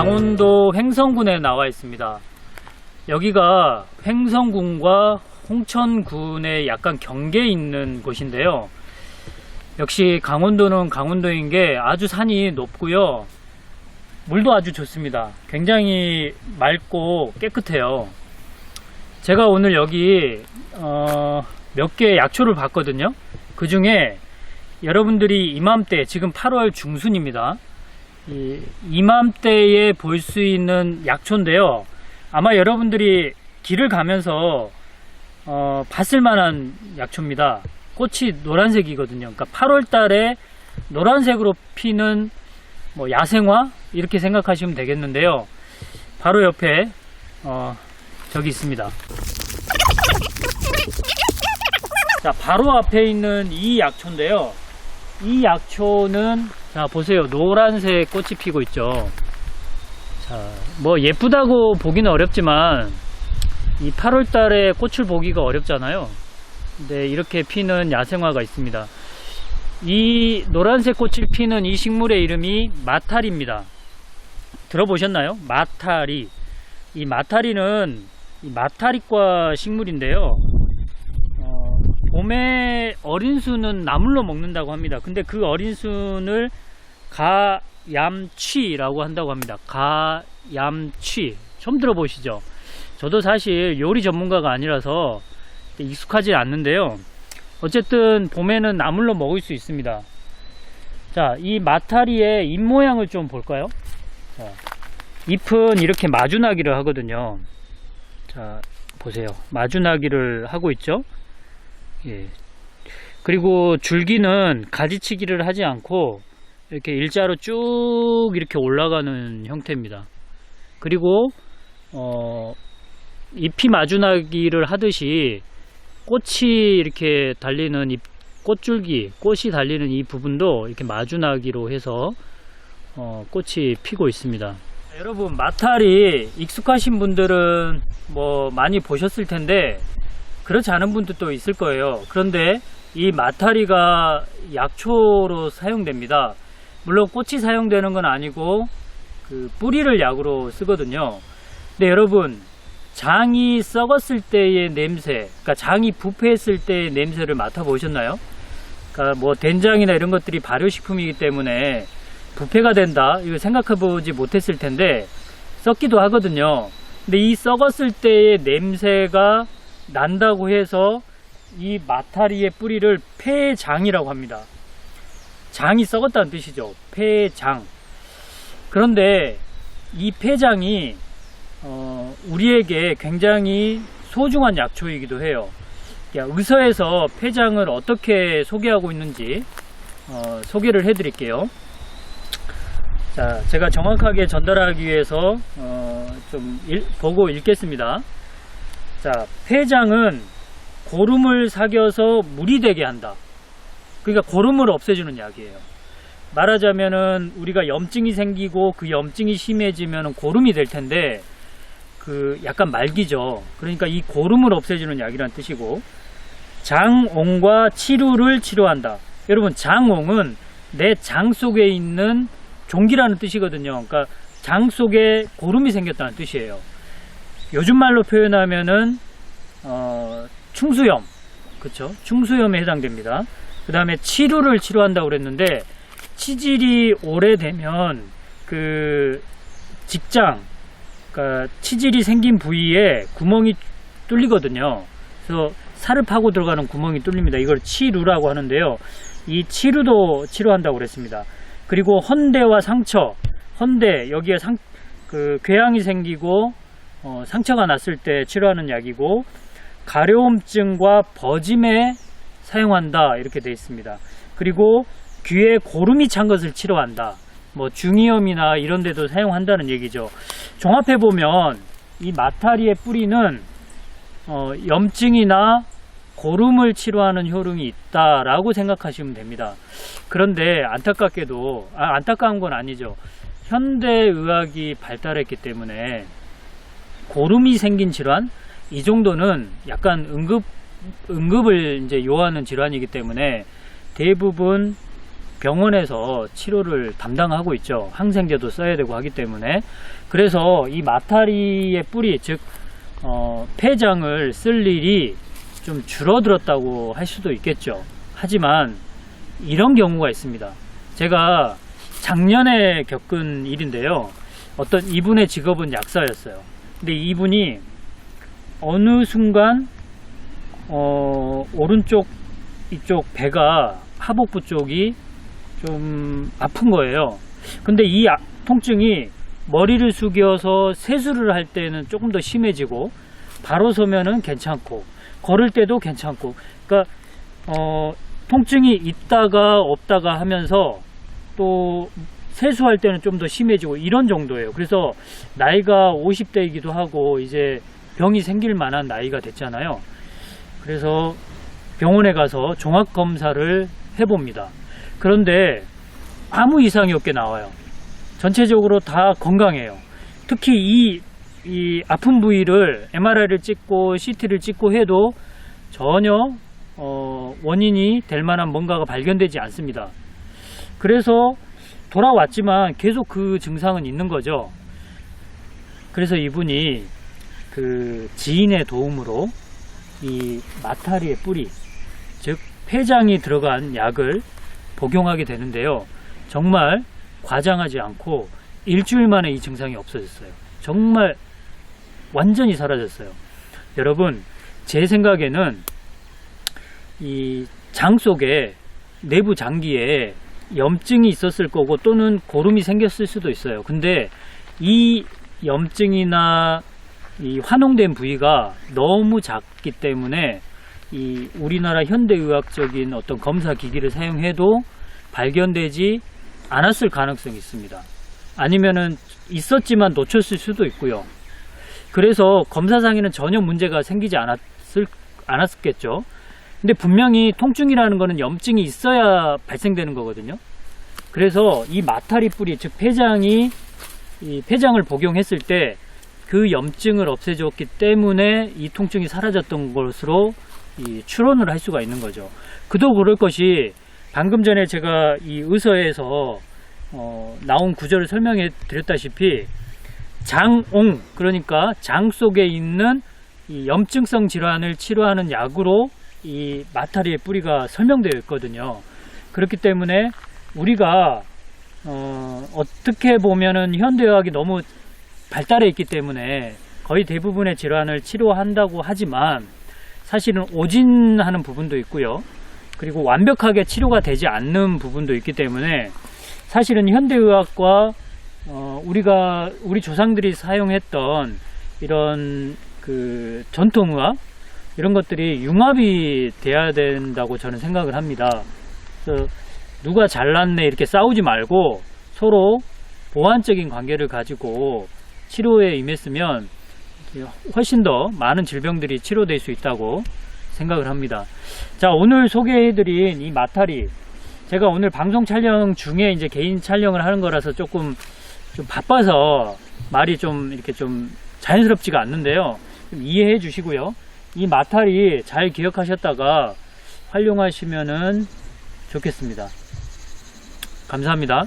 강원도 횡성군에 나와 있습니다. 여기가 횡성군과 홍천군의 약간 경계에 있는 곳인데요. 역시 강원도는 강원도인 게 아주 산이 높고요. 물도 아주 좋습니다. 굉장히 맑고 깨끗해요. 제가 오늘 여기 몇 개의 약초를 봤거든요. 그 중에 여러분들이 이맘때, 지금 8월 중순입니다. 이맘때에 볼 수 있는 약초인데요. 아마 여러분들이 길을 가면서 봤을 만한 약초입니다. 꽃이 노란색이거든요. 그러니까 8월 달에 노란색으로 피는 뭐 야생화 이렇게 생각하시면 되겠는데요. 바로 옆에 저기 있습니다. 자, 바로 앞에 있는 이 약초인데요. 이 약초는, 자 보세요, 노란색 꽃이 피고 있죠. 자, 뭐 예쁘다고 보기는 어렵지만 이 8월 달에 꽃을 보기가 어렵잖아요. 근데 이렇게 피는 야생화가 있습니다. 이 노란색 꽃을 피는 이 식물의 이름이 마타리입니다. 들어보셨나요? 마타리. 이 마타리는 마타리과 식물인데요. 봄에 어린 순은 나물로 먹는다고 합니다. 근데 그 어린 순을 가얌취라고 한다고 합니다. 가얌취. 처음 들어보시죠? 저도 사실 요리 전문가가 아니라서 익숙하지 않는데요. 어쨌든 봄에는 나물로 먹을 수 있습니다. 자, 이 마타리의 잎 모양을 좀 볼까요? 자, 잎은 이렇게 마주나기를 하거든요. 자, 보세요. 마주나기를 하고 있죠. 예. 그리고 줄기는 가지치기를 하지 않고 이렇게 일자로 쭉 이렇게 올라가는 형태입니다. 그리고 잎이 마주나기를 하듯이 꽃이 이렇게 달리는 꽃줄기, 꽃이 달리는 이 부분도 이렇게 마주나기로 해서 꽃이 피고 있습니다. 여러분, 마타리 익숙하신 분들은 뭐 많이 보셨을 텐데 그렇지 않은 분들도 있을 거예요. 그런데 이 마타리가 약초로 사용됩니다. 물론 꽃이 사용되는 건 아니고 그 뿌리를 약으로 쓰거든요. 근데 여러분, 장이 썩었을 때의 냄새, 그러니까 장이 부패했을 때의 냄새를 맡아보셨나요? 그러니까 뭐 된장이나 이런 것들이 발효식품이기 때문에 부패가 된다, 이거 생각해보지 못했을 텐데 썩기도 하거든요. 근데 이 썩었을 때의 냄새가 난다고 해서 이 마타리의 뿌리를 폐장이라고 합니다. 장이 썩었다는 뜻이죠. 폐장. 그런데 이 폐장이 우리에게 굉장히 소중한 약초이기도 해요. 의서에서 폐장을 어떻게 소개하고 있는지 소개를 해 드릴게요. 자, 제가 정확하게 전달하기 위해서 좀 보고 읽겠습니다. 자, 폐장은 고름을 사겨서 물이 되게 한다. 그러니까 고름을 없애주는 약이에요. 말하자면은 우리가 염증이 생기고 그 염증이 심해지면 고름이 될 텐데 그 약간 말기죠. 그러니까 이 고름을 없애주는 약이란 뜻이고, 장옹과 치루를 치료한다. 여러분, 장옹은 내 장 속에 있는 종기라는 뜻이거든요. 그러니까 장 속에 고름이 생겼다는 뜻이에요. 요즘 말로 표현하면은 충수염, 그렇죠? 충수염에 해당됩니다. 그 다음에 치루를 치료한다고 그랬는데, 치질이 오래되면 그 직장, 그러니까 치질이 생긴 부위에 구멍이 뚫리거든요. 그래서 살을 파고 들어가는 구멍이 뚫립니다. 이걸 치루라고 하는데요. 이 치루도 치료한다고 그랬습니다. 그리고 헌대와 상처, 헌대, 여기에 그 궤양이 생기고 상처가 났을 때 치료하는 약이고, 가려움증과 버짐에 사용한다, 이렇게 되어 있습니다. 그리고 귀에 고름이 찬 것을 치료한다. 뭐 중이염이나 이런 데도 사용한다는 얘기죠. 종합해 보면 이 마타리의 뿌리는 염증이나 고름을 치료하는 효능이 있다라고 생각하시면 됩니다. 그런데 안타깝게도, 안타까운 건 아니죠. 현대의학이 발달했기 때문에 고름이 생긴 질환, 이 정도는 약간 응급을 이제 요하는 질환이기 때문에 대부분 병원에서 치료를 담당하고 있죠. 항생제도 써야 되고 하기 때문에. 그래서 이 마타리의 뿌리, 즉 폐장을 쓸 일이 좀 줄어들었다고 할 수도 있겠죠. 하지만 이런 경우가 있습니다. 제가 작년에 겪은 일인데요. 어떤 이분의 직업은 약사였어요. 근데 이분이 어느 순간 오른쪽 이쪽 배가 하복부 쪽이 좀 아픈 거예요. 근데 이 통증이 머리를 숙여서 세수를 할 때는 조금 더 심해지고, 바로 서면은 괜찮고, 걸을 때도 괜찮고, 그러니까 통증이 있다가 없다가 하면서 또 세수할 때는 좀 더 심해지고 이런 정도예요. 그래서 나이가 50대이기도 하고 이제 병이 생길 만한 나이가 됐잖아요. 그래서 병원에 가서 종합검사를 해봅니다. 그런데 아무 이상이 없게 나와요. 전체적으로 다 건강해요. 특히 이 아픈 부위를 MRI를 찍고 CT를 찍고 해도 전혀 원인이 될 만한 뭔가가 발견되지 않습니다. 그래서 돌아왔지만 계속 그 증상은 있는 거죠. 그래서 이분이 그 지인의 도움으로 이 마타리의 뿌리, 즉 폐장이 들어간 약을 복용하게 되는데요. 정말 과장하지 않고 일주일 만에 이 증상이 없어졌어요. 정말 완전히 사라졌어요. 여러분, 제 생각에는 이 장 속에, 내부 장기에 염증이 있었을 거고 또는 고름이 생겼을 수도 있어요. 근데 이 염증이나 이 환원된 부위가 너무 작기 때문에 이 우리나라 현대의학적인 어떤 검사 기기를 사용해도 발견되지 않았을 가능성이 있습니다. 아니면은 있었지만 놓쳤을 수도 있고요. 그래서 검사상에는 전혀 문제가 생기지 않았겠죠. 근데 분명히 통증이라는 거는 염증이 있어야 발생되는 거거든요. 그래서 이 마타리 뿌리, 즉 이 폐장을 복용했을 때 그 염증을 없애줬기 때문에 이 통증이 사라졌던 것으로 추론을 할 수가 있는 거죠. 그도 그럴 것이, 방금 전에 제가 이 의서에서 나온 구절을 설명해 드렸다시피 장옹, 그러니까 장 속에 있는 이 염증성 질환을 치료하는 약으로 이 마타리의 뿌리가 설명되어 있거든요. 그렇기 때문에 우리가 어떻게 보면은 현대의학이 너무 발달해 있기 때문에 거의 대부분의 질환을 치료한다고 하지만 사실은 오진하는 부분도 있고요. 그리고 완벽하게 치료가 되지 않는 부분도 있기 때문에 사실은 현대의학과 우리 조상들이 사용했던 이런 그 전통의학, 이런 것들이 융합이 돼야 된다고 저는 생각을 합니다. 그래서 누가 잘났네 이렇게 싸우지 말고 서로 보완적인 관계를 가지고 치료에 임했으면 훨씬 더 많은 질병들이 치료될 수 있다고 생각을 합니다. 자, 오늘 소개해드린 이 마타리, 제가 오늘 방송 촬영 중에 이제 개인 촬영을 하는 거라서 조금 좀 바빠서 말이 좀 이렇게 좀 자연스럽지가 않는데요. 좀 이해해 주시고요. 이 마타리 잘 기억하셨다가 활용하시면은 좋겠습니다. 감사합니다.